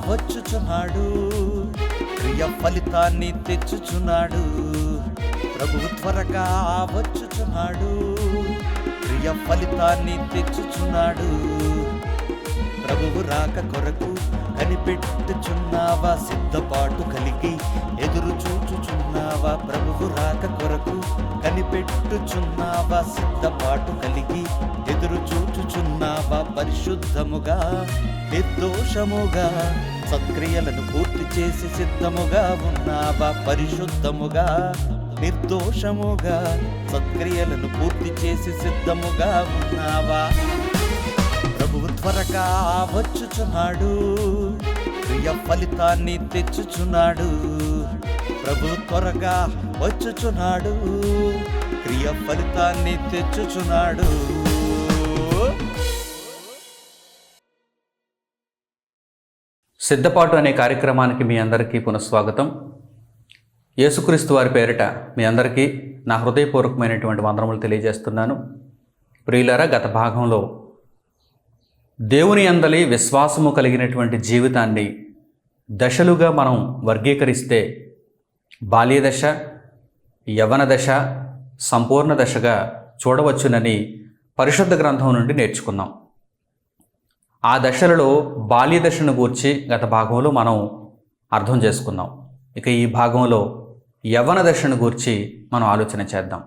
వచ్చుచున్నాడు, క్రియ ఫలితాన్ని తెచ్చుచున్నాడు. ప్రభువు త్వరగా వచ్చుచున్నాడు, క్రియ ఫలితాన్ని తెచ్చుచున్నాడు. ప్రభువు రాక కొరకు కనిపెట్టుచున్నావా? సిద్ధపాటు కలిగి ఎదురు చూచుచున్నావా? ప్రభువు రాక కొరకు కనిపెట్టుచున్నావా? సిద్ధపాటు కలిగి ఎదురు చూచుచున్నావా? పరిశుద్ధముగా నిర్దోషముగా సత్క్రియలను పూర్తి చేసి సిద్ధముగా ఉన్నావా? పరిశుద్ధముగా నిర్దోషముగా సత్క్రియలను పూర్తి చేసి సిద్ధముగా ఉన్నావా? ప్రభువు త్వరగా వచ్చుచున్నాడు, క్రియ ఫలితాన్ని తెచ్చుచున్నాడు. ప్రభువు త్వరగా వచ్చుచున్నాడు, క్రియ ఫలితాన్ని తెచ్చుచున్నాడు. సిద్ధపాటు అనే కార్యక్రమానికి మీ అందరికీ పునఃస్వాగతం. యేసుక్రీస్తు వారి పేరిట మీ అందరికీ నా హృదయపూర్వకమైనటువంటి వందనములు తెలియజేస్తున్నాను. ప్రియులారా, గత భాగంలో దేవుని యందలి విశ్వాసము కలిగినటువంటి జీవితాన్ని దశలుగా మనం వర్గీకరిస్తే బాల్య దశ, యవ్వన దశ, సంపూర్ణ దశగా చూడవచ్చునని పరిశుద్ధ గ్రంథం నుండి నేర్చుకున్నాం. ఆ దశలలో బాల్య దశను గూర్చి గత భాగంలో మనం అర్థం చేసుకున్నాం. ఇక ఈ భాగంలో యవ్వన దశను గూర్చి మనం ఆలోచన చేద్దాం.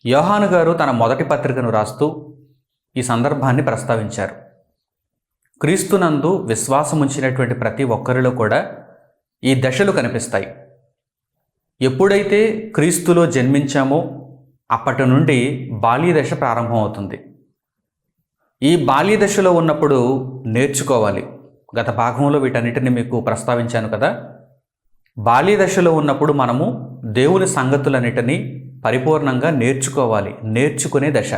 యోహాను గారు తన మొదటి పత్రికను రాస్తూ ఈ సందర్భాన్ని ప్రస్తావించారు. క్రీస్తునందు విశ్వాసముంచినటువంటి ప్రతి ఒక్కరిలో కూడా ఈ దశలు కనిపిస్తాయి. ఎప్పుడైతే క్రీస్తులో జన్మించామో అప్పటి నుండి బాల్య దశ ప్రారంభమవుతుంది. ఈ బాల్య దశలో ఉన్నప్పుడు నేర్చుకోవాలి. గత భాగంలో వీటన్నిటిని మీకు ప్రస్తావించాను కదా. బాల్య దశలో ఉన్నప్పుడు మనము దేవుని సంగతులన్నిటినీ పరిపూర్ణంగా నేర్చుకోవాలి. నేర్చుకునే దశ.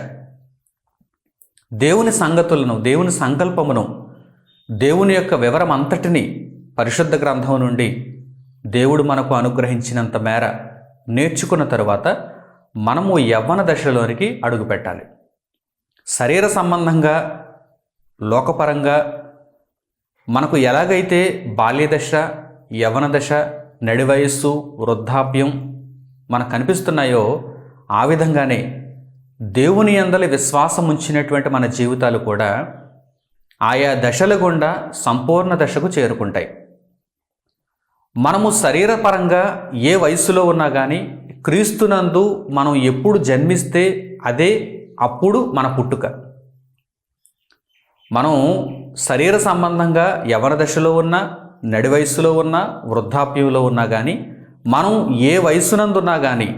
దేవుని సంగతులను, దేవుని సంకల్పమును, దేవుని యొక్క వివరం అంతటినీ పరిశుద్ధ గ్రంథం నుండి దేవుడు మనకు అనుగ్రహించినంత మేర నేర్చుకున్న తరువాత మనము యవ్వన దశలోనికి అడుగుపెట్టాలి. శరీర సంబంధంగా, లోకపరంగా మనకు ఎలాగైతే బాల్య దశ, యవ్వన దశ, నడి వయస్సు, వృద్ధాప్యం మనకు కనిపిస్తున్నాయో ఆ విధంగానే దేవుని యందలి విశ్వాసం ఉంచినటువంటి మన జీవితాలు కూడా ఆయా దశల గుండా సంపూర్ణ దశకు చేరుకుంటాయి. మనము శరీరపరంగా ఏ వయస్సులో ఉన్నా కానీ క్రీస్తునందు మనం ఎప్పుడు జన్మిస్తే అదే అప్పుడు మన పుట్టుక. మనం శరీర సంబంధంగా యవ్వన దశలో ఉన్నా, నడి వయస్సులో ఉన్నా, వృద్ధాప్యంలో ఉన్నా కానీ, మనం ఏ వయస్సునందున్నా కానీ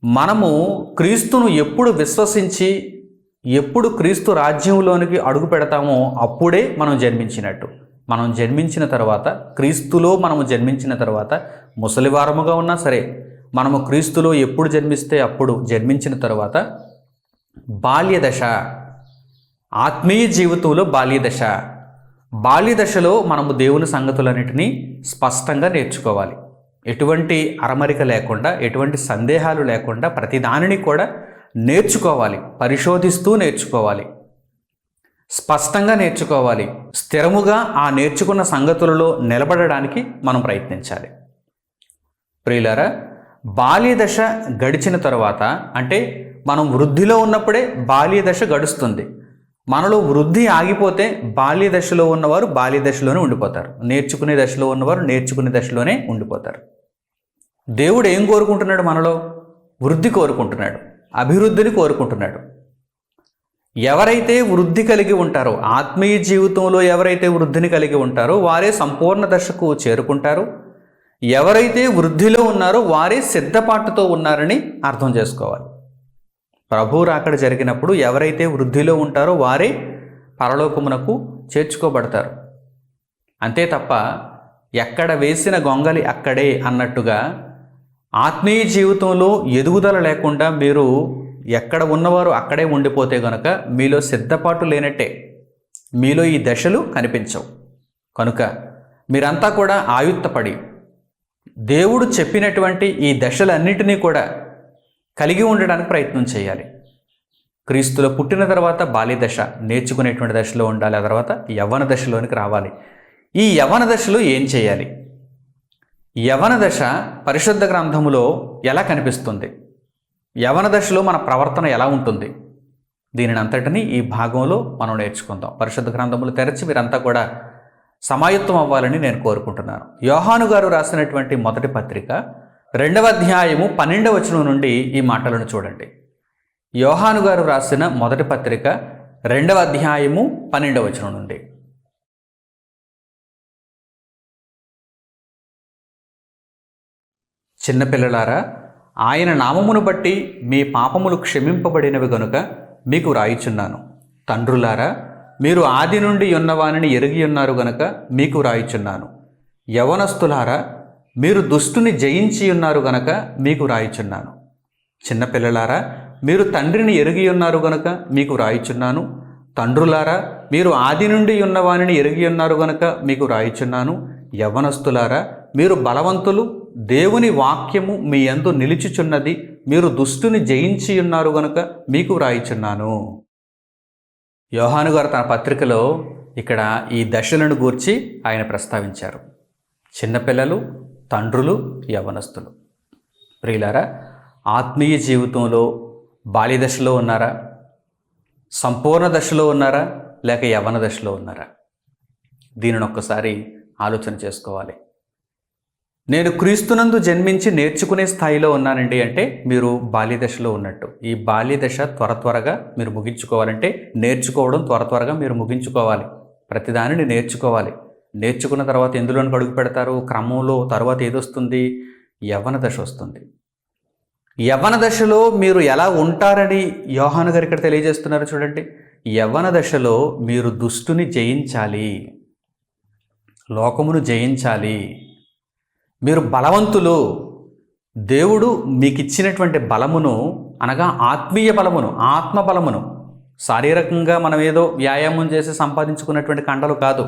మనము క్రీస్తును ఎప్పుడు విశ్వసించి ఎప్పుడు క్రీస్తు రాజ్యంలోనికి అడుగు పెడతామో అప్పుడే మనం జన్మించినట్టు. మనం జన్మించిన తర్వాత, క్రీస్తులో మనము జన్మించిన తర్వాత, ముసలివారముగా ఉన్నా సరే మనము క్రీస్తులో ఎప్పుడు జన్మిస్తే అప్పుడు జన్మించిన తర్వాత బాల్య దశ, ఆత్మీయ జీవితంలో బాల్య దశ. బాల్య దశలో మనము దేవుని సంగతులన్నిటినీ స్పష్టంగా నేర్చుకోవాలి. ఎటువంటి అరమరిక లేకుండా, ఎటువంటి సందేహాలు లేకుండా ప్రతి దానిని కూడా నేర్చుకోవాలి. పరిశోధిస్తూ నేర్చుకోవాలి, స్పష్టంగా నేర్చుకోవాలి. స్థిరముగా ఆ నేర్చుకున్న సంగతులలో నిలబడడానికి మనం ప్రయత్నించాలి. ప్రియులారా, బాల్య దశ గడిచిన తర్వాత, అంటే మనం వృద్ధిలో ఉన్నప్పుడే బాల్య దశ గడుస్తుంది. మనలో వృద్ధి ఆగిపోతే బాల్య దశలో ఉన్నవారు బాల్య దశలోనే ఉండిపోతారు. నేర్చుకునే దశలో ఉన్నవారు నేర్చుకునే దశలోనే ఉండిపోతారు. దేవుడు ఏం కోరుకుంటున్నాడు? మనలో వృద్ధి కోరుకుంటున్నాడు, అభివృద్ధిని కోరుకుంటున్నాడు. ఎవరైతే వృద్ధి కలిగి ఉంటారో, ఆత్మీయ జీవితంలో ఎవరైతే వృద్ధిని కలిగి ఉంటారో వారే సంపూర్ణ దశకు చేరుకుంటారు. ఎవరైతే వృద్ధిలో ఉన్నారో వారే సిద్ధపాటుతో ఉన్నారని అర్థం చేసుకోవాలి. ప్రభు రాకడ జరిగినప్పుడు ఎవరైతే వృద్ధిలో ఉంటారో వారే పరలోకమునకు చేర్చుకోబడతారు. అంతే తప్ప ఎక్కడ వేసిన గొంగలి అక్కడే అన్నట్టుగా ఆత్మీయ జీవితంలో ఎదుగుదల లేకుండా మీరు ఎక్కడ ఉన్నవారు అక్కడే ఉండిపోతే గనుక మీలో సిద్ధపాటు లేనట్టే. మీలో ఈ దశలు కనిపించవు. కనుక మీరంతా కూడా ఆయుత్తపడి దేవుడు చెప్పినటువంటి ఈ దశలన్నిటినీ కూడా కలిగి ఉండడానికి ప్రయత్నం చేయాలి. క్రీస్తులో పుట్టిన తర్వాత బాల్య దశ నేర్చుకునేటువంటి దశలో ఉండాలి. ఆ తర్వాత యవ్వన దశలోనికి రావాలి. ఈ యవ్వన దశలో ఏం చేయాలి? యవ్వన దశ పరిశుద్ధ గ్రంథములో ఎలా కనిపిస్తుంది? యవ్వన దశలో మన ప్రవర్తన ఎలా ఉంటుంది? దీనిని అంతటిని ఈ భాగంలో మనం నేర్చుకుందాం. పరిశుద్ధ గ్రంథములు తెరచి మీరంతా కూడా సమాయత్తం అవ్వాలని నేను కోరుకుంటున్నాను. యోహాను గారు రాసినటువంటి మొదటి పత్రిక 2వ అధ్యాయము 12వ వచనం నుండి ఈ మాటలను చూడండి. యోహాను గారు రాసిన మొదటి పత్రిక 2వ అధ్యాయము 12వ వచనం నుండి. చిన్నపిల్లలారా, ఆయన నామమును బట్టి మీ పాపములు క్షమింపబడినవి గనుక మీకు వ్రాయుచున్నాను. తండ్రులారా, మీరు ఆది నుండి ఉన్నవానిని ఎరిగి ఉన్నారు గనుక మీకు వ్రాయుచున్నాను. యవనస్తులారా, మీరు దుష్టుని జయించి ఉన్నారు గనుక మీకు వ్రాయుచున్నాను. చిన్నపిల్లలారా, మీరు తండ్రిని ఎరిగి ఉన్నారు గనుక మీకు వ్రాయుచున్నాను. తండ్రులారా, మీరు ఆది నుండి ఉన్నవానిని ఎరిగి ఉన్నారు గనుక మీకు వ్రాయుచున్నాను. యవ్వనస్తులారా, మీరు బలవంతులు, దేవుని వాక్యము మీ యందు నిలిచుచున్నది, మీరు దుష్టుని జయించి ఉన్నారు గనుక మీకు వ్రాయుచున్నాను. యోహాను గారు తన పత్రికలో ఇక్కడ ఈ దశలను గూర్చి ఆయన ప్రస్తావించారు. చిన్నపిల్లలు, తండ్రులు, యవ్వనస్తులు. ప్రియులారా, ఆత్మీయ జీవితంలో బాల్య దశలో ఉన్నారా? సంపూర్ణ దశలో ఉన్నారా? లేక యవ్వన దశలో ఉన్నారా? దీనిని ఒక్కసారి ఆలోచన చేసుకోవాలి. నేను క్రీస్తునందు జన్మించి నేర్చుకునే స్థాయిలో ఉన్నానండి అంటే మీరు బాల్య దశలో ఉన్నట్టు. ఈ బాల్య దశ త్వరగా మీరు ముగించుకోవాలంటే నేర్చుకోవడం త్వరగా మీరు ముగించుకోవాలి. ప్రతిదానిని నేర్చుకోవాలి. నేర్చుకున్న తర్వాత ఎందులోనికి అడుగు పెడతారు? క్రమంలో తర్వాత ఏదొస్తుంది? యవ్వన దశ వస్తుంది. యవ్వన దశలో మీరు ఎలా ఉంటారని యోహాను గారు ఇక్కడ తెలియజేస్తున్నారు చూడండి. యవ్వన దశలో మీరు దుష్టుని జయించాలి, లోకమును జయించాలి. మీరు బలవంతులు. దేవుడు మీకు ఇచ్చినటువంటి బలమును, అనగా ఆత్మీయ బలమును, ఆత్మ బలమును, శారీరకంగా మనం ఏదో వ్యాయామం చేసి సంపాదించుకున్నటువంటి కండలు కాదు.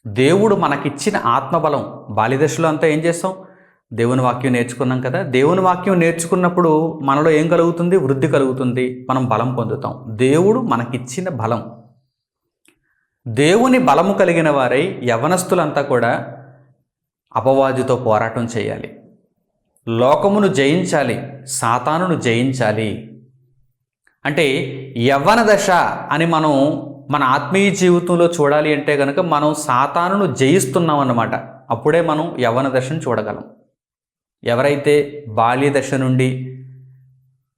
దేవుడు మనకిచ్చిన ఆత్మబలం. బాల్యదశలో అంతా ఏం చేస్తాం? దేవుని వాక్యం నేర్చుకున్నాం కదా. దేవుని వాక్యం నేర్చుకున్నప్పుడు మనలో ఏం కలుగుతుంది? వృద్ధి కలుగుతుంది. మనం బలం పొందుతాం. దేవుడు మనకిచ్చిన బలం. దేవుని బలము కలిగిన వారై యవ్వనస్తులంతా కూడా అపవాదితో పోరాటం చేయాలి, లోకమును జయించాలి, సాతానును జయించాలి. అంటే యవ్వన దశ అని మనం మన ఆత్మీయ జీవితంలో చూడాలి అంటే కనుక మనం సాతానును జయిస్తున్నాం అన్నమాట. అప్పుడే మనం యవ్వన దశను చూడగలం. ఎవరైతే బాల్య దశ నుండి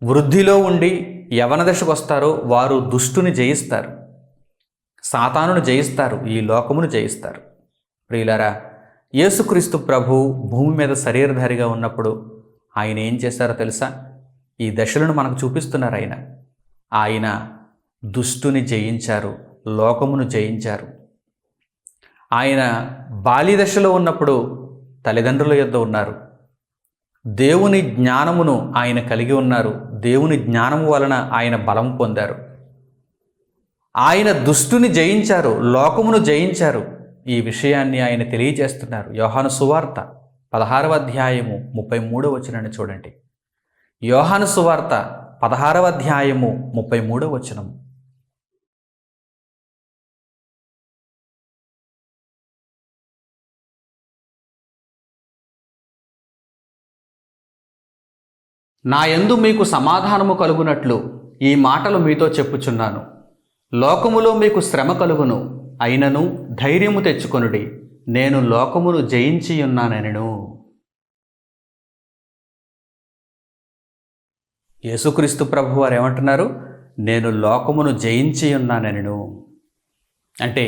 వృద్ధిలో ఉండి యవ్వన దశకు వస్తారో వారు దుష్టుని జయిస్తారు, సాతానును జయిస్తారు, ఈ లోకమును జయిస్తారు. ప్రియులారా, యేసుక్రీస్తు ప్రభు భూమి మీద శరీరధారిగా ఉన్నప్పుడు ఆయన ఏం చేశారో తెలుసా? ఈ దశలను మనకు చూపిస్తున్నారు. ఆయన దుష్టుని జయించారు, లోకమును జయించారు. ఆయన బాల్య దశలో ఉన్నప్పుడు తల్లిదండ్రుల యొద్ద ఉన్నారు. దేవుని జ్ఞానమును ఆయన కలిగి ఉన్నారు. దేవుని జ్ఞానము వలన ఆయన బలం పొందారు. ఆయన దుష్టుని జయించారు, లోకమును జయించారు. ఈ విషయాన్ని ఆయన తెలియజేస్తున్నారు. యోహాను సువార్త 16వ అధ్యాయము 33వ వచనాన్ని చూడండి. యోహాను సువార్త 16వ అధ్యాయము 33వ వచనం. నా యందు మీకు సమాధానము కలుగునట్లు ఈ మాటలు మీతో చెప్పుచున్నాను. లోకములో మీకు శ్రమ కలుగును, అయినను ధైర్యము తెచ్చుకొనుడి, నేను లోకమును జయించి ఉన్నానెను. యేసుక్రీస్తు ప్రభు వారు ఏమంటున్నారు? నేను లోకమును జయించి ఉన్నానెను. అంటే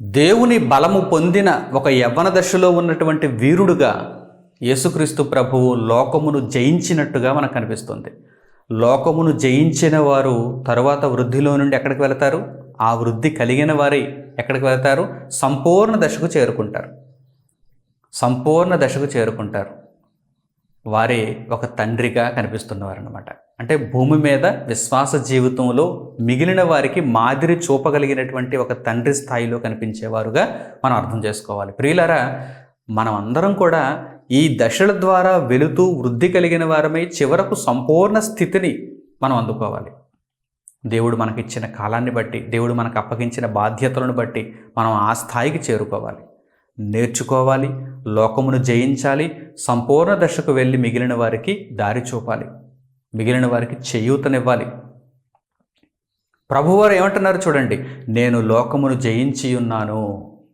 దేవుని బలము పొందిన ఒక యవ్వన దశలో ఉన్నటువంటి వీరుడుగా యేసుక్రీస్తు ప్రభువు లోకమును జయించినట్టుగా మనకు కనిపిస్తుంది. లోకమును జయించిన వారు తరువాత వృద్ధిలో నుండి ఎక్కడికి వెళతారు? ఆ వృద్ధి కలిగిన వారే ఎక్కడికి వెళతారు? సంపూర్ణ దశకు చేరుకుంటారు. సంపూర్ణ దశకు చేరుకుంటారు. వారే ఒక తండ్రిగా కనిపిస్తున్నవారు అన్నమాట. అంటే భూమి మీద విశ్వాస జీవితంలో మిగిలిన వారికి మాదిరి చూపగలిగినటువంటి ఒక తండ్రి స్థాయిలో కనిపించేవారుగా మనం అర్థం చేసుకోవాలి. ప్రియులారా, మనం అందరం కూడా ఈ దశల ద్వారా వెళుతూ వృద్ధి కలిగిన వారమై చివరకు సంపూర్ణ స్థితిని మనం అందుకోవాలి. దేవుడు మనకిచ్చిన కాలాన్ని బట్టి, దేవుడు మనకు అప్పగించిన బాధ్యతలను బట్టి మనం ఆ స్థాయికి చేరుకోవాలి, నేర్చుకోవాలి, లోకమును జయించాలి, సంపూర్ణ దశకు వెళ్ళి మిగిలిన వారికి దారి చూపాలి, మిగిలిన వారికి చేయూతనివ్వాలి. ప్రభువారు ఏమంటున్నారు చూడండి, నేను లోకమును జయించి ఉన్నాను,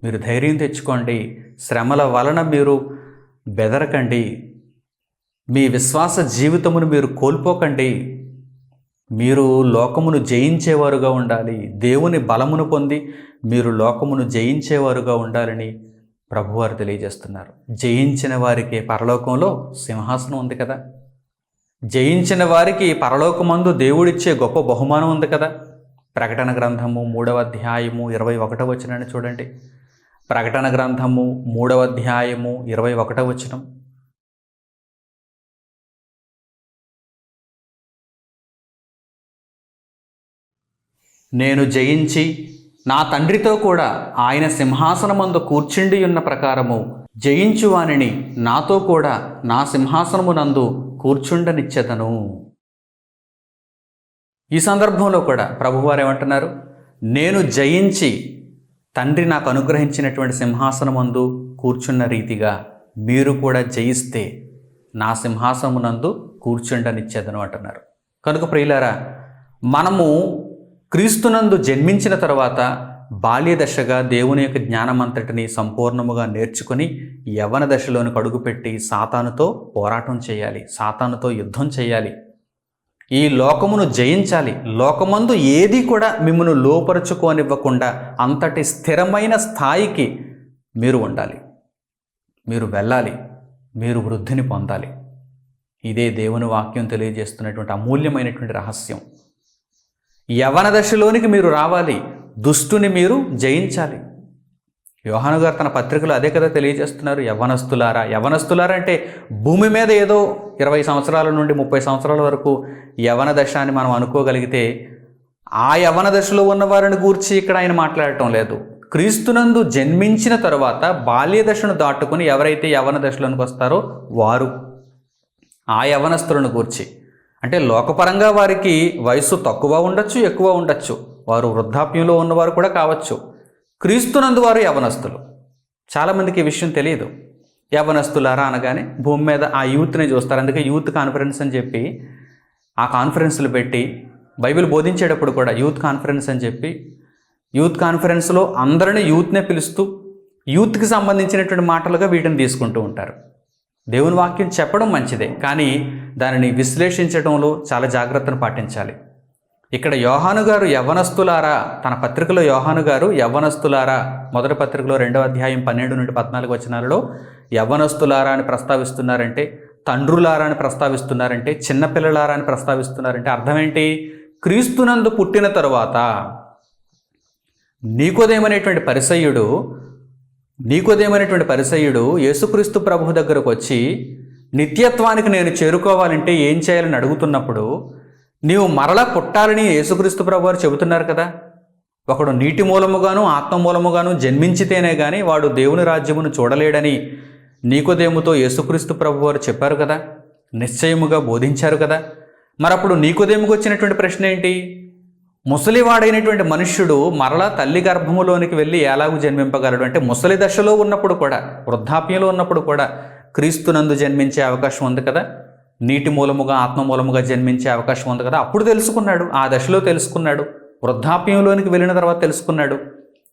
మీరు ధైర్యం తెచ్చుకోండి, శ్రమల వలన మీరు బెదరకండి, మీ విశ్వాస జీవితమును మీరు కోల్పోకండి, మీరు లోకమును జయించేవారుగా ఉండాలి, దేవుని బలమును పొంది మీరు లోకమును జయించేవారుగా ఉండాలని ప్రభువారు తెలియజేస్తున్నారు. జయించిన వారికి పరలోకంలో సింహాసనం ఉంది కదా, జయించిన వారికి పరలోకమందు దేవుడిచ్చే గొప్ప బహుమానం ఉంది కదా. ప్రకటన గ్రంథము 3వ అధ్యాయము 21వ వచనాన్ని చూడండి. ప్రకటన గ్రంథము 3వ అధ్యాయము 21వ వచనం. నేను జయించి నా తండ్రితో కూడా ఆయన సింహాసనమందు కూర్చుండి ఉన్న ప్రకారము జయించువానిని నాతో కూడా నా సింహాసనమునందు కూర్చుండనిచ్చెదను. ఈ సందర్భంలో కూడా ప్రభువారు ఏమంటున్నారు, నేను జయించి తండ్రి నాకు అనుగ్రహించినటువంటి సింహాసనమందు కూర్చున్న రీతిగా మీరు కూడా జయిస్తే నా సింహాసనమునందు కూర్చుండనిచ్చేదను అంటున్నారు. కనుక ప్రియులారా, మనము క్రీస్తునందు జన్మించిన తర్వాత బాల్య దశగా దేవుని యొక్క జ్ఞానమంతటిని సంపూర్ణముగా నేర్చుకొని యవ్వన దశలోనికి అడుగుపెట్టి సాతానుతో పోరాటం చేయాలి, సాతానుతో యుద్ధం చేయాలి, ఈ లోకమును జయించాలి. లోకమందు ఏది కూడా మిమ్మల్ని లోపరుచుకోనివ్వకుండా అంతటి స్థిరమైన స్థాయికి మీరు ఉండాలి, మీరు వెళ్ళాలి, మీరు వృద్ధిని పొందాలి. ఇదే దేవుని వాక్యం తెలియజేస్తున్నటువంటి అమూల్యమైనటువంటి రహస్యం. యవ్వన దశలోనికి మీరు రావాలి, దుష్టుని మీరు జయించాలి. యోహాను గారు తన పత్రికలో అదే కదా తెలియజేస్తున్నారు, యవ్వనస్తులారా. యవ్వనస్తులారా అంటే భూమి మీద ఏదో 20 సంవత్సరాల నుండి 30 సంవత్సరాల వరకు యవ్వన దశ అని మనం అనుకోగలిగితే ఆ యవ్వన దశలో ఉన్న వారిని గూర్చి ఇక్కడ ఆయన మాట్లాడటం లేదు. క్రీస్తునందు జన్మించిన తరువాత బాల్య దశను దాటుకుని ఎవరైతే యవ్వన దశలోనికి వస్తారో వారు, ఆ యవ్వనస్తులను గూర్చి. అంటే లోకపరంగా వారికి వయస్సు తక్కువ ఉండొచ్చు, ఎక్కువ ఉండొచ్చు, వారు వృద్ధాప్యంలో ఉన్నవారు కూడా కావచ్చు. క్రీస్తునందు వారు యవ్వనస్తులు. చాలామందికి ఈ విషయం తెలియదు. యవ్వనస్తులారా అనగానే భూమి మీద ఆ యూత్ని చూస్తారు. అందుకే యూత్ కాన్ఫరెన్స్ అని చెప్పి ఆ కాన్ఫరెన్స్లు పెట్టి బైబిల్ బోధించేటప్పుడు కూడా యూత్ కాన్ఫరెన్స్ అని చెప్పి యూత్ కాన్ఫరెన్స్లో అందరినీ యూత్నే పిలుస్తూ యూత్కి సంబంధించినటువంటి మాటలుగా వీటిని తీసుకుంటూ ఉంటారు. దేవుని వాక్యం చెప్పడం మంచిదే, కానీ దానిని విశ్లేషించడంలో చాలా జాగ్రత్తను పాటించాలి. ఇక్కడ యోహాను గారు యవ్వనస్తులారా, తన పత్రికలో యోహాను గారు యవ్వనస్తులారా, మొదటి పత్రికలో 2వ అధ్యాయం 12 నుండి 14 వచనాలలో యవ్వనస్తులారా అని ప్రస్తావిస్తున్నారంటే, తండ్రులారా అని ప్రస్తావిస్తున్నారంటే, చిన్నపిల్లలారా అని ప్రస్తావిస్తున్నారంటే అర్థం ఏంటి? క్రీస్తునందు పుట్టిన తరువాత నీకోదేమనేటువంటి పరిసయ్యుడు యేసుక్రీస్తు ప్రభు దగ్గరకు వచ్చి నిత్యత్వానికి నేను చేరుకోవాలంటే ఏం చేయాలని అడుగుతున్నప్పుడు నీవు మరలా పుట్టాలని యేసుక్రీస్తు ప్రభు వారు చెబుతున్నారు కదా. ఒకడు నీటి మూలముగాను ఆత్మ మూలముగాను జన్మించితేనే కానీ వాడు దేవుని రాజ్యమును చూడలేడని నీకోదేముతో యేసుక్రీస్తు ప్రభు వారు చెప్పారు కదా, నిశ్చయముగా బోధించారు కదా. మరప్పుడు నీకోదేముకు వచ్చినటువంటి ప్రశ్న ఏంటి? ముసలివాడైనటువంటి మనుష్యుడు మరలా తల్లి గర్భములోనికి వెళ్ళి ఎలాగూ జన్మింపగలడు అంటే ముసలి దశలో ఉన్నప్పుడు కూడా, వృద్ధాప్యంలో ఉన్నప్పుడు కూడా క్రీస్తునందు జన్మించే అవకాశం ఉంది కదా, నీటి మూలముగా ఆత్మ మూలముగా జన్మించే అవకాశం ఉంది కదా. అప్పుడు తెలుసుకున్నాడు, ఆ దశలో తెలుసుకున్నాడు, వృద్ధాప్యంలోనికి వెళ్ళిన తర్వాత తెలుసుకున్నాడు,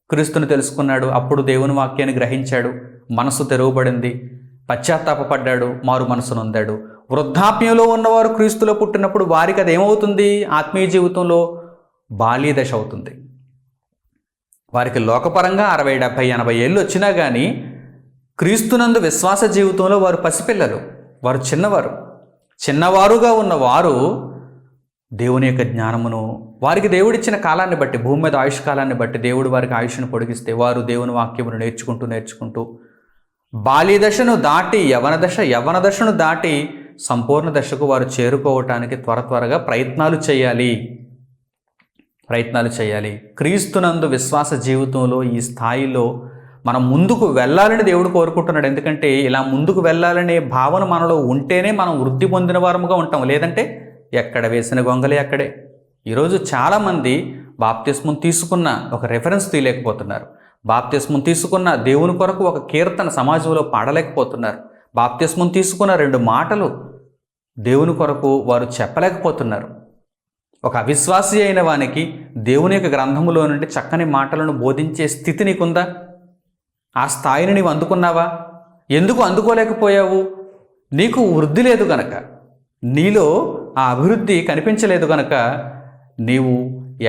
క్రీస్తుని తెలుసుకున్నాడు. అప్పుడు దేవుని వాక్యాన్ని గ్రహించాడు, మనసు తెరవబడింది, పశ్చాత్తాపపడ్డాడు, మారు మనసు నొందాడు. వృద్ధాప్యంలో ఉన్నవారు క్రీస్తులో పుట్టినప్పుడు వారికి అది ఏమవుతుంది? ఆత్మీయ జీవితంలో బాల్య దశ అవుతుంది. వారికి లోకపరంగా 60, 70, 80 ఏళ్ళు వచ్చినా కానీ క్రీస్తునందు విశ్వాస జీవితంలో వారు పసిపిల్లలు, వారు చిన్నవారుగా ఉన్న వారు దేవుని యొక్క జ్ఞానమును, వారికి దేవుడిచ్చిన కాలాన్ని బట్టి, భూమి మీద ఆయుష్ కాలాన్ని బట్టి దేవుడు వారికి ఆయుష్ను పొడిగిస్తే వారు దేవుని వాక్యమును నేర్చుకుంటూ బాల్య దశను దాటి యవ్వన దశను దాటి సంపూర్ణ దశకు వారు చేరుకోవటానికి త్వరగా ప్రయత్నాలు చేయాలి. క్రీస్తునందు విశ్వాస జీవితంలో ఈ స్థాయిలో మనం ముందుకు వెళ్ళాలని దేవుడు కోరుకుంటున్నాడు. ఎందుకంటే ఇలా ముందుకు వెళ్ళాలనే భావన మనలో ఉంటేనే మనం వృద్ధి పొందిన వారముగా ఉంటాం. లేదంటే ఎక్కడ వేసిన గొంగలే అక్కడే, ఈరోజు చాలామంది బాప్తిస్మం తీసుకున్న ఒక రెఫరెన్స్ తీయలేకపోతున్నారు. బాప్తిస్మం తీసుకున్న దేవుని కొరకు ఒక కీర్తన సమాజంలో పాడలేకపోతున్నారు. బాప్తిస్మం తీసుకున్న 2 మాటలు దేవుని కొరకు వారు చెప్పలేకపోతున్నారు. ఒక అవిశ్వాసి అయిన వానికి దేవుని యొక్క గ్రంథములో నుండి చక్కని మాటలను బోధించే స్థితి నీకుందా? ఆ స్థాయిని నీవు అందుకున్నావా? ఎందుకు అందుకోలేకపోయావు? నీకు వృద్ధి లేదు గనక, నీలో ఆ అభివృద్ధి కనిపించలేదు గనక నీవు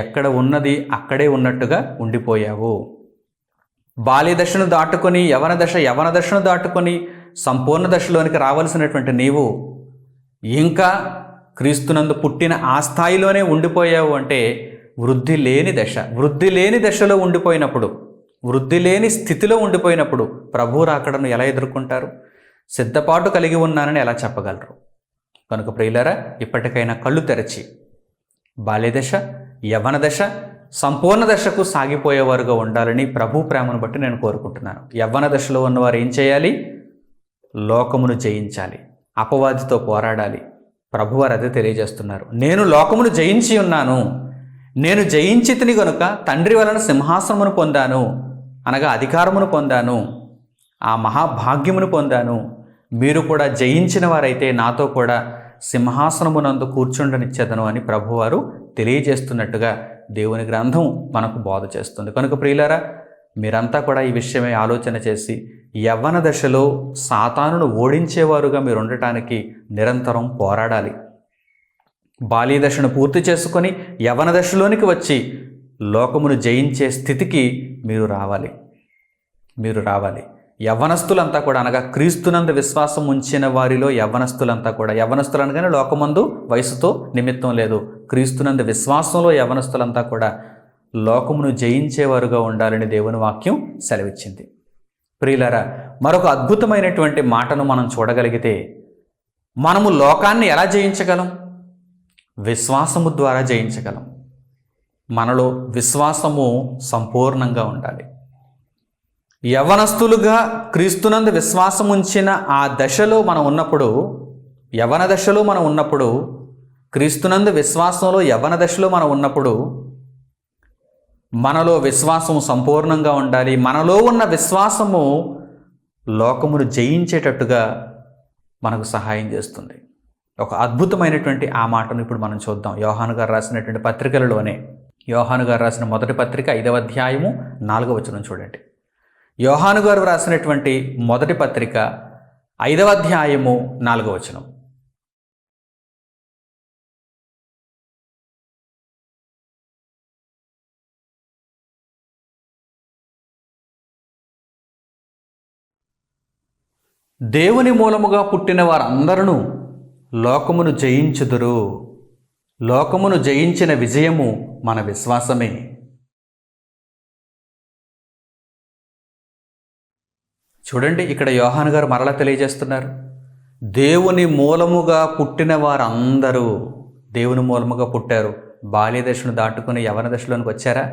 ఎక్కడ ఉన్నది అక్కడే ఉన్నట్టుగా ఉండిపోయావు. బాల్య దశను దాటుకొని యవన దశను దాటుకొని సంపూర్ణ దశలోనికి రావాల్సినటువంటి నీవు ఇంకా క్రీస్తునందు పుట్టిన ఆ స్థాయిలోనే ఉండిపోయావు అంటే వృద్ధి లేని దశలో ఉండిపోయినప్పుడు, వృద్ధి లేని స్థితిలో ఉండిపోయినప్పుడు ప్రభు రాకడను ఎలా ఎదుర్కొంటారు? సిద్ధపాటు కలిగి ఉన్నానని ఎలా చెప్పగలరు? కనుక ప్రియులారా, ఇప్పటికైనా కళ్ళు తెరచి బాల్యదశ, యవ్వన దశ, సంపూర్ణ దశకు సాగిపోయేవారుగా ఉండాలని ప్రభు ప్రేమను బట్టి నేను కోరుకుంటున్నాను. యవ్వన దశలో ఉన్నవారు ఏం చేయాలి? లోకమును జయించాలి, అపవాదితో పోరాడాలి. ప్రభువారు అదే తెలియజేస్తున్నారు. నేను లోకమును జయించి ఉన్నాను, నేను జయించితిని గనుక తండ్రి వలన సింహాసనమును పొందాను, అనగా అధికారమును పొందాను, ఆ మహాభాగ్యమును పొందాను. మీరు కూడా జయించిన వారైతే నాతో కూడా సింహాసనమునందు కూర్చుండనిచ్చేదను అని ప్రభువారు తెలియజేస్తున్నట్టుగా దేవుని గ్రంథం మనకు బోధ చేస్తుంది. కనుక ప్రియులారా, మీరంతా కూడా ఈ విషయమై ఆలోచన చేసి యవ్వన దశలో సాతానును ఓడించేవారుగా మీరు ఉండటానికి నిరంతరం పోరాడాలి. బాల్య దశను పూర్తి చేసుకొని యవ్వన దశలోనికి వచ్చి లోకమును జయించే స్థితికి మీరు రావాలి. యవ్వనస్తులంతా కూడా, అనగా క్రీస్తునందు విశ్వాసం ఉంచిన వారిలో యవ్వనస్తులంతా కూడా, యవ్వనస్తులు అనగానే లోకమందు వయసుతో నిమిత్తం లేదు, క్రీస్తునందు విశ్వాసంలో యవ్వనస్తులంతా కూడా లోకమును జయించేవారుగా ఉండాలని దేవుని వాక్యం సెలవిచ్చింది. ప్రియులారా, మరొక అద్భుతమైనటువంటి మాటను మనం చూడగలిగితే, మనము లోకాన్ని ఎలా జయించగలం? విశ్వాసము ద్వారా జయించగలం. మనలో విశ్వాసము సంపూర్ణంగా ఉండాలి. యవ్వనస్తులుగా క్రీస్తునందు విశ్వాసం ఉంచిన ఆ దశలో మనం ఉన్నప్పుడు, యవ్వన దశలో మనం ఉన్నప్పుడు, క్రీస్తునందు విశ్వాసంలో యవ్వన దశలో మనం ఉన్నప్పుడు మనలో విశ్వాసము సంపూర్ణంగా ఉండాలి. మనలో ఉన్న విశ్వాసము లోకమును జయించేటట్టుగా మనకు సహాయం చేస్తుంది. ఒక అద్భుతమైనటువంటి ఆ మాటను ఇప్పుడు మనం చూద్దాం. యోహాను గారు రాసినటువంటి పత్రికలలోనే, యోహాను గారు రాసిన మొదటి పత్రిక 5వ అధ్యాయము 4వ వచనం చూడండి. యోహాను గారు రాసినటువంటి మొదటి పత్రిక 5వ అధ్యాయము 4వ వచనం. దేవుని మూలముగా పుట్టిన వారందరూ లోకమును జయించుదురు. లోకమును జయించిన విజయము మన విశ్వాసమే. చూడండి, ఇక్కడ యోహాను గారు మరలా తెలియజేస్తున్నారు, దేవుని మూలముగా పుట్టిన వారందరూ, దేవుని మూలముగా పుట్టారు. బాల్య దశను దాటుకుని యవ్వన దశలోనికి వచ్చారా?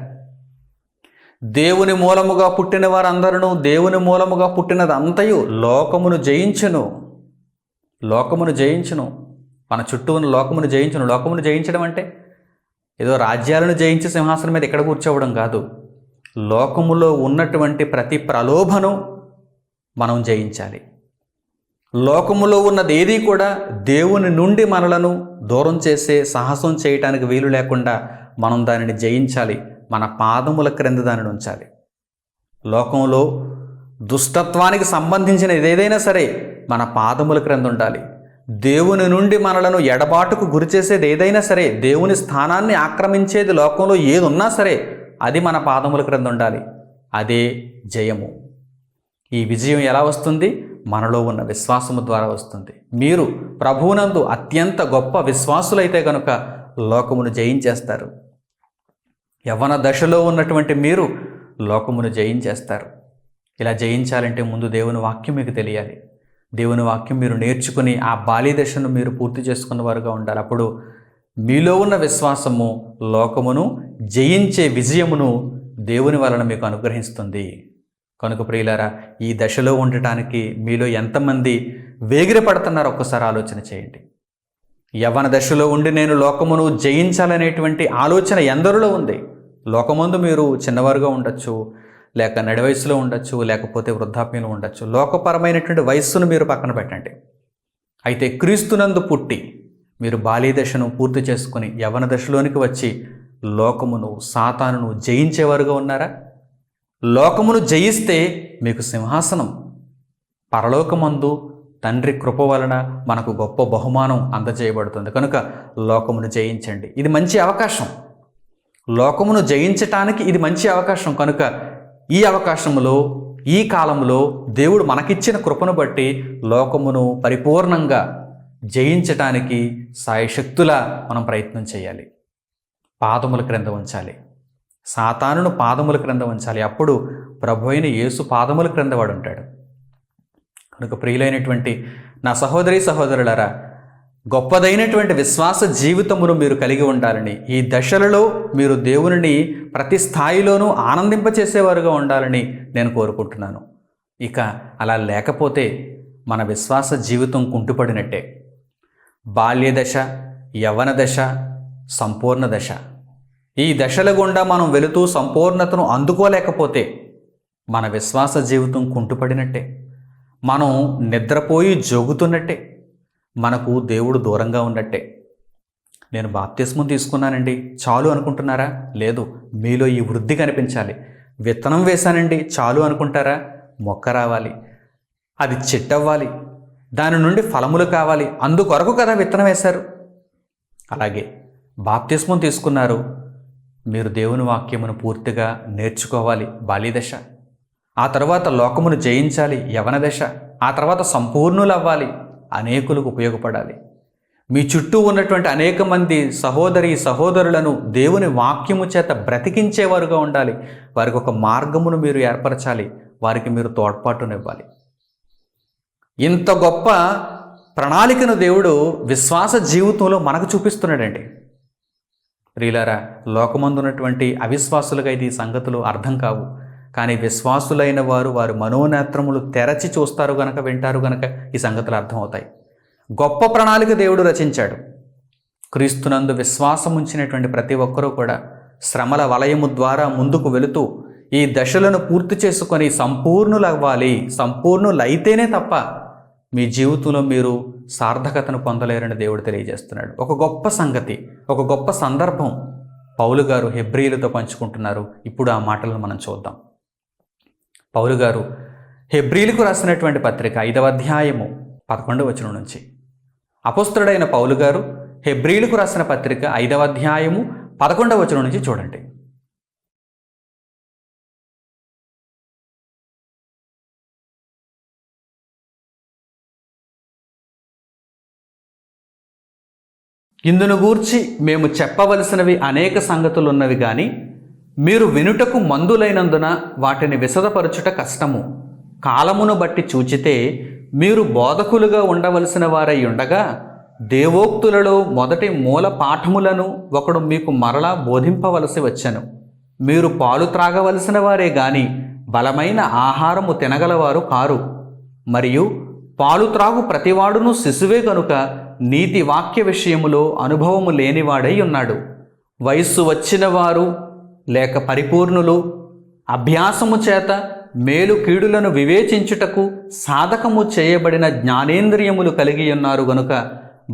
దేవుని మూలముగా పుట్టిన వారందరూ, దేవుని మూలముగా పుట్టినదంతయు లోకమును జయించును. లోకమును జయించును, మన చుట్టూ ఉన్న లోకమును జయించును. లోకమును జయించడం అంటే ఏదో రాజ్యాలను జయించి సింహాసనం మీద ఎక్కడ కూర్చోవడం కాదు. లోకములో ఉన్నటువంటి ప్రతి ప్రలోభను మనం జయించాలి. లోకములో ఉన్నది ఏది కూడా దేవుని నుండి మనలను దూరం చేసే సాహసం చేయటానికి వీలు లేకుండా మనం దానిని జయించాలి. మన పాదముల క్రింద దానిని ఉంచాలి. లోకంలో దుష్టత్వానికి సంబంధించిన ఏదైనా సరే మన పాదముల క్రింద ఉండాలి. దేవుని నుండి మనలను ఎడబాటుకు గురి చేసేది ఏదైనా సరే, దేవుని స్థానాన్ని ఆక్రమించేది లోకంలో ఏది ఉన్నా సరే అది మన పాదముల క్రింద ఉండాలి. అదే జయము. ఈ విజయం ఎలా వస్తుంది? మనలో ఉన్న విశ్వాసము ద్వారా వస్తుంది. మీరు ప్రభువునందు అత్యంత గొప్ప విశ్వాసులైతే కనుక లోకమును జయించేస్తారు. యవ్వన దశలో ఉన్నటువంటి మీరు లోకమును జయించేస్తారు. ఇలా జయించాలంటే ముందు దేవుని వాక్యం మీకు తెలియాలి. దేవుని వాక్యం మీరు నేర్చుకుని ఆ బాల్య దశను మీరు పూర్తి చేసుకున్న వారుగా ఉండాలి. అప్పుడు మీలో ఉన్న విశ్వాసము లోకమును జయించే విజయమును దేవుని వలన మీకు అనుగ్రహిస్తుంది. కనుక ప్రియులారా, ఈ దశలో ఉండటానికి మీలో ఎంతమంది వేగిరపడుతున్నారో ఒక్కసారి ఆలోచన చేయండి. యవ్వన దశలో ఉండి నేను లోకమును జయించాలనేటువంటి ఆలోచన ఎందరిలో ఉంది? లోకమందు మీరు చిన్నవారుగా ఉండొచ్చు, లేక నడి వయసులో ఉండొచ్చు, లేకపోతే వృద్ధాప్యంలో ఉండొచ్చు. లోకపరమైనటువంటి వయస్సును మీరు పక్కన పెట్టండి. అయితే క్రీస్తునందు పుట్టి మీరు బాల్య దశను పూర్తి చేసుకుని యవ్వన దశలోనికి వచ్చి లోకమును సాతానును జయించేవారుగా ఉన్నారా? లోకమును జయిస్తే మీకు సింహాసనం పరలోకమందు తండ్రి కృప వలన మనకు గొప్ప బహుమానం అందజేయబడుతుంది. కనుక లోకమును జయించండి. ఇది మంచి అవకాశం. లోకమును జయించటానికి ఇది మంచి అవకాశం. కనుక ఈ అవకాశంలో, ఈ కాలంలో దేవుడు మనకిచ్చిన కృపను బట్టి లోకమును పరిపూర్ణంగా జయించటానికి సాయశక్తులా మనం ప్రయత్నం చేయాలి. పాదముల క్రింద ఉంచాలి. సాతానును పాదముల క్రింద ఉంచాలి. అప్పుడు ప్రభు అయిన యేసు పాదముల క్రింద వాడు ఉంటాడు. కనుక ప్రియులైనటువంటి నా సహోదరి సహోదరులారా, గొప్పదైనటువంటి విశ్వాస జీవితమును మీరు కలిగి ఉండాలని, ఈ దశలలో మీరు దేవునిని ప్రతి స్థాయిలోనూ ఆనందింపచేసేవారుగా ఉండాలని నేను కోరుకుంటున్నాను. ఇక అలా లేకపోతే మన విశ్వాస జీవితం కుంటుపడినట్టే. బాల్య దశ, యవ్వన దశ, సంపూర్ణ దశ, ఈ దశల గుండా మనం వెళుతూ సంపూర్ణతను అందుకోలేకపోతే మన విశ్వాస జీవితం కుంటుపడినట్టే. మనం నిద్రపోయి జోగుతున్నట్టే. మనకు దేవుడు దూరంగా ఉన్నట్టే. నేను బాప్తిస్మం తీసుకున్నానండి చాలు అనుకుంటున్నారా? లేదు, మీలో ఈ వృద్ధి కనిపించాలి. విత్తనం వేశానండి చాలు అనుకుంటారా? మొక్క రావాలి, అది చెట్టవ్వాలి, దాని నుండి ఫలములు కావాలి. అందుకొరకు కదా విత్తనం వేశారు. అలాగే బాప్తిస్మం తీసుకున్నారు, మీరు దేవుని వాక్యమును పూర్తిగా నేర్చుకోవాలి బాల్యదశ. ఆ తర్వాత లోకమును జయించాలి యవన దశ. ఆ తర్వాత సంపూర్ణులు అవ్వాలి, అనేకులకు ఉపయోగపడాలి. మీ చుట్టూ ఉన్నటువంటి అనేక మంది సహోదరి సహోదరులను దేవుని వాక్యము చేత బ్రతికించేవారుగా ఉండాలి. వారికి ఒక మార్గమును మీరు ఏర్పరచాలి, వారికి మీరు తోడ్పాటునివ్వాలి. ఇంత గొప్ప ప్రణాళికను దేవుడు విశ్వాస జీవితంలో మనకు చూపిస్తున్నాడండి. ప్రియులారా, లోకమందున్నటువంటి అవిశ్వాసులుగా ఇది ఈ సంగతులు అర్థం కావు. కానీ విశ్వాసులైన వారి మనోనేత్రములు తెరచి చూస్తారు గనక, వింటారు గనక ఈ సంగతులు అర్థమవుతాయి. గొప్ప ప్రణాళిక దేవుడు రచించాడు. క్రీస్తునందు విశ్వాసం ఉంచినటువంటి ప్రతి ఒక్కరూ కూడా శ్రమల వలయము ద్వారా ముందుకు వెళుతూ ఈ దశలను పూర్తి చేసుకొని సంపూర్ణులవ్వాలి. సంపూర్ణులైతేనే తప్ప మీ జీవితంలో మీరు సార్థకతను పొందలేరని దేవుడు తెలియజేస్తున్నాడు. ఒక గొప్ప సంగతి, ఒక గొప్ప సందర్భం పౌలు గారు హెబ్రీయులతో పంచుకుంటున్నారు. ఇప్పుడు ఆ మాటలను మనం చూద్దాం. పౌలు గారు హెబ్రీయులకు రాసినటువంటి పత్రిక 5వ అధ్యాయము 11వ వచనం నుంచి. అపోస్తలుడైన పౌలు గారు హెబ్రీయులకు రాసిన పత్రిక 5వ అధ్యాయము 11వ వచనం నుంచి చూడండి. ఇందును గూర్చి మేము చెప్పవలసినవి అనేక సంగతులున్నవి గాని మీరు వినుటకు మందులైనందున వాటిని విశదపరచుట కష్టము. కాలమును బట్టి చూచితే మీరు బోధకులుగా ఉండవలసిన వారై ఉండగా దేవోక్తులలో మొదటి మూల పాఠములను ఒకడు మీకు మరలా బోధింపవలసి వచ్చెను. మీరు పాలు త్రాగవలసిన వారే గాని బలమైన ఆహారము తినగలవారు కారు. మరియు పాలు త్రాగు ప్రతివాడును శిశువే కనుక నీతి వాక్య విషయములో అనుభవము లేనివాడై ఉన్నాడు. వయస్సు వచ్చిన వారు లేక పరిపూర్ణులు అభ్యాసము చేత మేలు కీడులను వివేచించుటకు సాధకము చేయబడిన జ్ఞానేంద్రియములు కలిగి ఉన్నారు గనుక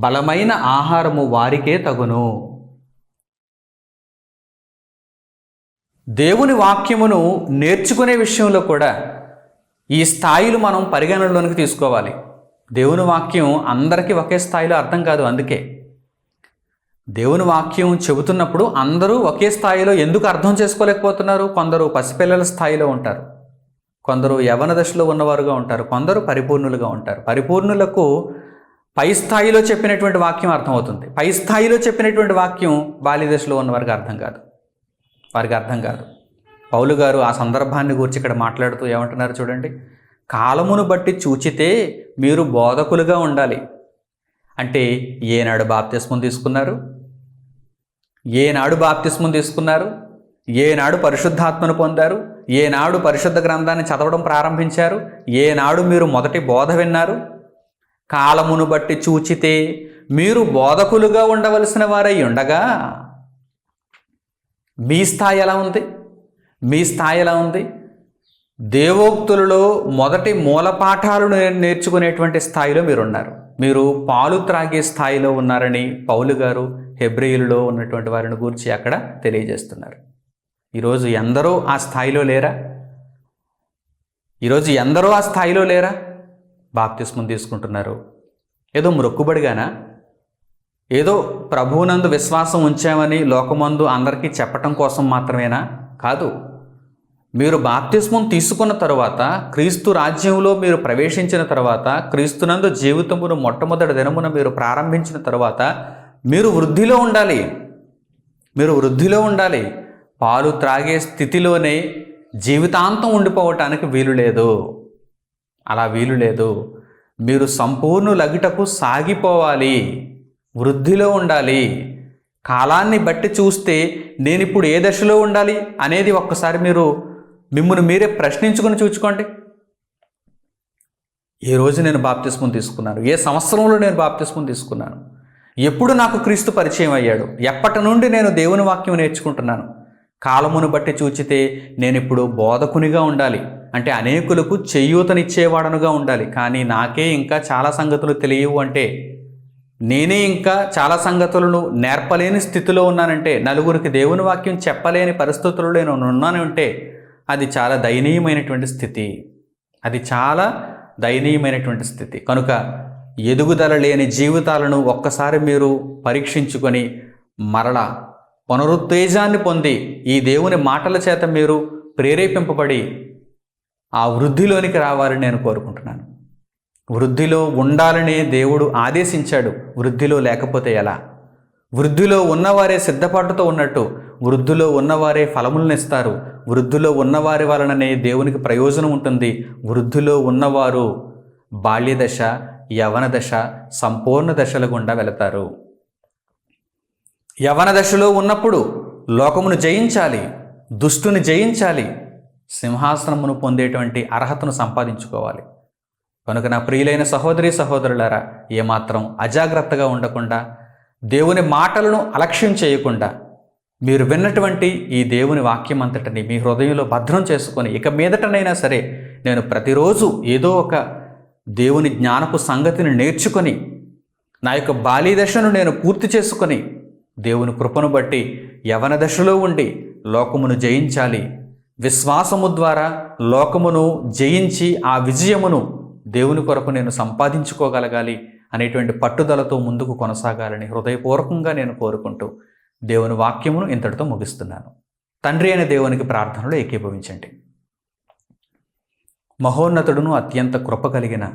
బలమైన ఆహారము వారికే తగును. దేవుని వాక్యమును నేర్చుకునే విషయంలో కూడా ఈ స్థాయిలు మనం పరిగణనలోనికి తీసుకోవాలి. దేవుని వాక్యం అందరికీ ఒకే స్థాయిలో అర్థం కాదు. అందుకే దేవుని వాక్యం చెబుతున్నప్పుడు అందరూ ఒకే స్థాయిలో ఎందుకు అర్థం చేసుకోలేకపోతున్నారు? కొందరు పసిపిల్లల స్థాయిలో ఉంటారు, కొందరు యవ్వన దశలో ఉన్నవారుగా ఉంటారు, కొందరు పరిపూర్ణులుగా ఉంటారు. పరిపూర్ణులకు పై స్థాయిలో చెప్పినటువంటి వాక్యం అర్థమవుతుంది. పై స్థాయిలో చెప్పినటువంటి వాక్యం బాల్య దశలో ఉన్నవారికి అర్థం కాదు, వారికి అర్థం కాదు. పౌలు గారు ఆ సందర్భాన్ని గురించి ఇక్కడ మాట్లాడుతూ ఏమంటున్నారు చూడండి. కాలమును బట్టి చూచితే మీరు బోధకులుగా ఉండాలి. అంటే ఏనాడు బాప్తిస్మం తీసుకున్నారు? ఏనాడు పరిశుద్ధాత్మను పొందారు? ఏనాడు పరిశుద్ధ గ్రంథాన్ని చదవడం ప్రారంభించారు? ఏనాడు మీరు మొదటి బోధ విన్నారు? కాలమును బట్టి చూచితే మీరు బోధకులుగా ఉండవలసిన వారై ఉండగా మీ స్థాయి ఎలా ఉంది? మీ స్థాయి ఎలా ఉంది? దేవోక్తులలో మొదటి మూలపాఠాలను నేర్చుకునేటువంటి స్థాయిలో మీరున్నారు. మీరు పాలు త్రాగే స్థాయిలో ఉన్నారని పౌలు గారు హెబ్రీయులలో ఉన్నటువంటి వారిని గురించి అక్కడ తెలియజేస్తున్నారు. ఈరోజు ఎందరో ఆ స్థాయిలో లేరా? ఈరోజు ఎందరో ఆ స్థాయిలో లేరా? బాప్తిస్మం తీసుకుంటున్నారు. ఏదో మొక్కుబడిగానా? ఏదో ప్రభువునందు విశ్వాసం ఉంచామని లోకమందు అందరికీ చెప్పటం కోసం మాత్రమేనా? కాదు. మీరు బాప్తిస్మం తీసుకున్న తరువాత, క్రీస్తు రాజ్యంలో మీరు ప్రవేశించిన తర్వాత, క్రీస్తునందు జీవితమును మొట్టమొదటి దినమున మీరు ప్రారంభించిన తర్వాత మీరు వృద్ధిలో ఉండాలి. మీరు వృద్ధిలో ఉండాలి. పాలు త్రాగే స్థితిలోనే జీవితాంతం ఉండిపోవటానికి వీలు లేదు. అలా వీలు లేదు. మీరు సంపూర్ణులగుటకు సాగిపోవాలి, వృద్ధిలో ఉండాలి. కాలాన్ని బట్టి చూస్తే నేను ఇప్పుడు ఏ దశలో ఉండాలి అనేది ఒక్కసారి మీరు మిమ్మల్ని మీరే ప్రశ్నించుకొని చూసుకోండి. ఏ రోజు నేను బాప్తిస్మం తీసుకున్నాను? ఏ సంవత్సరంలో నేను బాప్తిస్మం తీసుకున్నాను? ఎప్పుడు నాకు క్రీస్తు పరిచయం అయ్యాడు? ఎప్పటి నుండి నేను దేవుని వాక్యం నేర్చుకుంటున్నాను? కాలమును బట్టి చూచితే నేను ఇప్పుడు బోధకునిగా ఉండాలి, అంటే అనేకులకు చేయూతనిచ్చేవాడనుగా ఉండాలి. కానీ నాకే ఇంకా చాలా సంగతులు తెలియవు అంటే, నేనే ఇంకా చాలా సంగతులను నేర్పలేని స్థితిలో ఉన్నానంటే, నలుగురికి దేవుని వాక్యం చెప్పలేని పరిస్థితుల్లో నేను ఉన్నాను అంటే అది చాలా దయనీయమైనటువంటి స్థితి. అది చాలా దయనీయమైనటువంటి స్థితి. కనుక ఎదుగుదల లేని జీవితాలను ఒక్కసారి మీరు పరీక్షించుకొని మరలా పునరుత్తేజాన్ని పొంది ఈ దేవుని మాటల చేత మీరు ప్రేరేపింపబడి ఆ వృద్ధిలోనికి రావాలని నేను కోరుకుంటున్నాను. వృద్ధిలో ఉండాలని దేవుడు ఆదేశించాడు. వృద్ధిలో లేకపోతే ఎలా? వృద్ధిలో ఉన్నవారే సిద్ధపాటుతో ఉన్నట్టు వృద్ధిలో ఉన్నవారే ఫలములను ఇస్తారు. వృద్ధిలో ఉన్నవారి వలననే దేవునికి ప్రయోజనం ఉంటుంది. వృద్ధిలో ఉన్నవారు బాల్యదశ, యవన దశ, సంపూర్ణ దశల గుండా వెళతారు. యవన దశలో ఉన్నప్పుడు లోకమును జయించాలి, దుష్టుని జయించాలి, సింహాసనమును పొందేటువంటి అర్హతను సంపాదించుకోవాలి. కనుక నా ప్రియులైన సహోదరీ సహోదరులారా, ఏమాత్రం అజాగ్రత్తగా ఉండకుండా, దేవుని మాటలను అలక్ష్యం చేయకుండా, మీరు విన్నటువంటి ఈ దేవుని వాక్యం అంతటిని మీ హృదయంలో భద్రం చేసుకొని, ఇక మీదటనైనా సరే నేను ప్రతిరోజు ఏదో ఒక దేవుని జ్ఞానపు సంగతిని నేర్చుకొని, నా యొక్క బాల్య దశను నేను పూర్తి చేసుకొని, దేవుని కృపను బట్టి యవన దశలో ఉండి లోకమును జయించాలి. విశ్వాసము ద్వారా లోకమును జయించి ఆ విజయమును దేవుని కొరకు నేను సంపాదించుకోగలగాలి అనేటువంటి పట్టుదలతో ముందుకు కొనసాగాలని హృదయపూర్వకంగా నేను కోరుకుంటూ దేవుని వాక్యమును ఇంతటితో ముగిస్తున్నాను. తండ్రి అయిన దేవునికి ప్రార్థనలో ఏకీభవించండి. మహోన్నతుడును అత్యంత కృప కలిగిన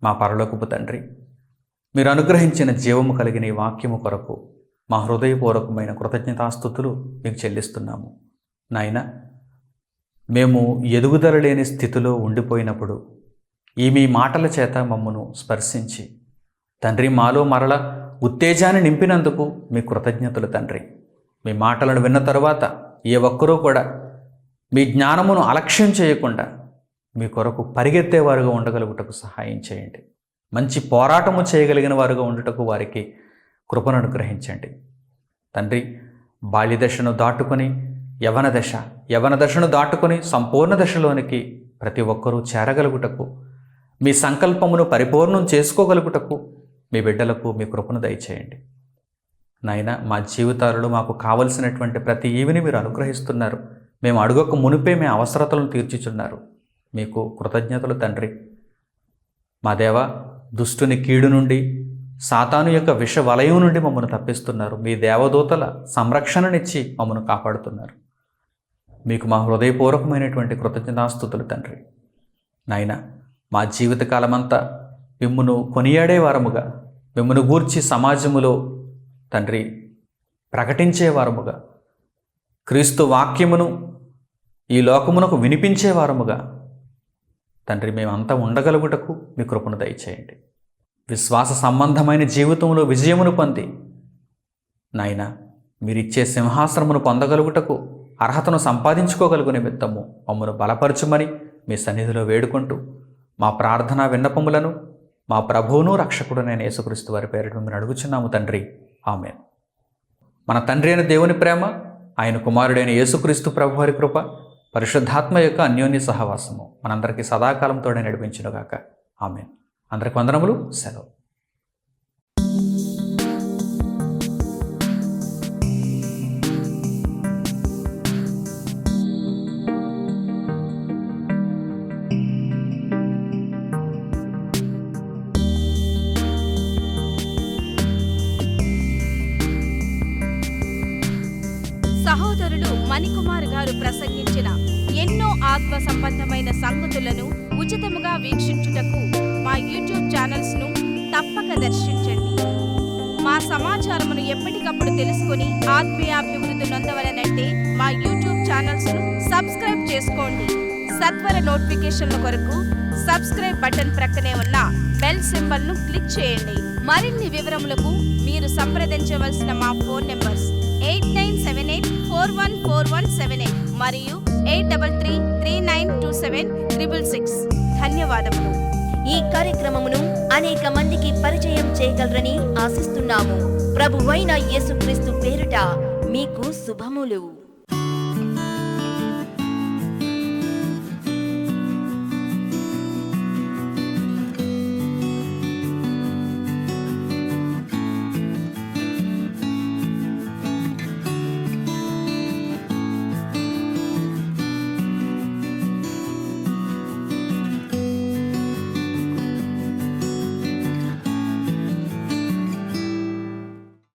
మా పరలోకపు తండ్రి, మీరు అనుగ్రహించిన జీవము కలిగిన ఈ వాక్యము కొరకు మా హృదయపూర్వకమైన కృతజ్ఞతాస్తుతులు మీకు చెల్లిస్తున్నాము. నాయన, మేము ఎదుగుదల లేని స్థితిలో ఉండిపోయినప్పుడు ఈ మీ మాటల చేత మమ్మను స్పర్శించి తండ్రి మాలో మరల ఉత్తేజాన్ని నింపినందుకు మీ కృతజ్ఞతలు తండ్రి. మీ మాటలను విన్న తరువాత ఏ ఒక్కరూ కూడా మీ జ్ఞానమును అలక్ష్యం చేయకుండా మీ కొరకు పరిగెత్తేవారుగా ఉండగలుగుటకు సహాయం చేయండి. మంచి పోరాటము చేయగలిగిన వారుగా ఉండుటకు వారికి కృపను అనుగ్రహించండి తండ్రి. బాల్యదశను దాటుకొని యవన దశను దాటుకొని సంపూర్ణ దశలోనికి ప్రతి ఒక్కరూ చేరగలుగుటకు, మీ సంకల్పమును పరిపూర్ణం చేసుకోగలుగుటకు మీ బిడ్డలకు మీ కృపను దయచేయండి నాయన. మా జీవితాలలో మాకు కావలసినటువంటి ప్రతి ఈవిని మీరు అనుగ్రహిస్తున్నారు. మేము అడుగక మునిపే మీ అవసరతలను తీర్చుచున్నారు. మీకు కృతజ్ఞతలు తండ్రి. మా దేవ, దుష్టుని కీడు నుండి, సాతాను యొక్క విష వలయం నుండి మమ్మల్ని తప్పిస్తున్నారు. మీ దేవదూతల సంరక్షణనిచ్చి మమ్మల్ని కాపాడుతున్నారు. మీకు మా హృదయపూర్వకమైనటువంటి కృతజ్ఞతాస్తుతులు తండ్రి. నాయన, మా జీవితకాలమంతా మిమ్మును కొనియాడే వారముగా, మిమ్మును గూర్చి సమాజములో తండ్రి ప్రకటించే వారముగా, క్రీస్తు వాక్యమును ఈ లోకమునకు వినిపించే వారముగా తండ్రి మేమంతా ఉండగలుగుటకు మీ కృపను దయచేయండి. విశ్వాస సంబంధమైన జీవితంలో విజయమును పొంది నాయన మీరిచ్చే సింహాసనమును పొందగలుగుటకు, అర్హతను సంపాదించుకోగలుగు నిమిత్తము మమ్మను బలపరచుమని మీ సన్నిధిలో వేడుకుంటూ మా ప్రార్థనా విన్నపములను మా ప్రభువును రక్షకుడునైన యేసుక్రీస్తు వారి పేరిట మిమ్మల్ని అడుగుచున్నాము తండ్రి, ఆమేన్. మన తండ్రి అయిన దేవుని ప్రేమ, ఆయన కుమారుడైన యేసుక్రీస్తు ప్రభు వారి కృప, పరిశుద్ధాత్మ యొక్క అన్యోన్య సహవాసము మనందరికీ సదాకాలం తోడే నడిపించునుగాక. ఆమేన్. అందరికి వందనములు. సెలవు. సహోదరులు మణికుమార్ గారు ప్రసంగించిన ఎన్నో ఆత్మ సంబంధమైన సంగతులను ఉచితముగా వీక్షించుటకు మా యూట్యూబ్ ఛానల్స్ ను తప్పక దర్శించండి. మా సమాచారమును ఎప్పటికప్పుడు తెలుసుకుని ఆత్మీయాభివృద్ధి నొందవలనంటే మా యూట్యూబ్ ఛానల్స్ ను సబ్స్క్రైబ్ చేసుకోండి. సత్వర నోటిఫికేషన్ల కొరకు సబ్స్క్రైబ్ బటన్ ప్రక్కనే ఉన్న బెల్ సింబల్ ను క్లిక్ చేయండి. మరిన్ని వివరములకు మీరు సంప్రదించవలసిన మా ఫోన్ నెంబర్స్ 8978414178 మరియు 8333927666. ధన్యవాదములు. ఈ కార్యక్రమమును అనేక మందికి పరిచయం చేయగలరని ఆశిస్తున్నాము. ప్రభువైన యేసుక్రీస్తు పేరిట మీకు శుభములు.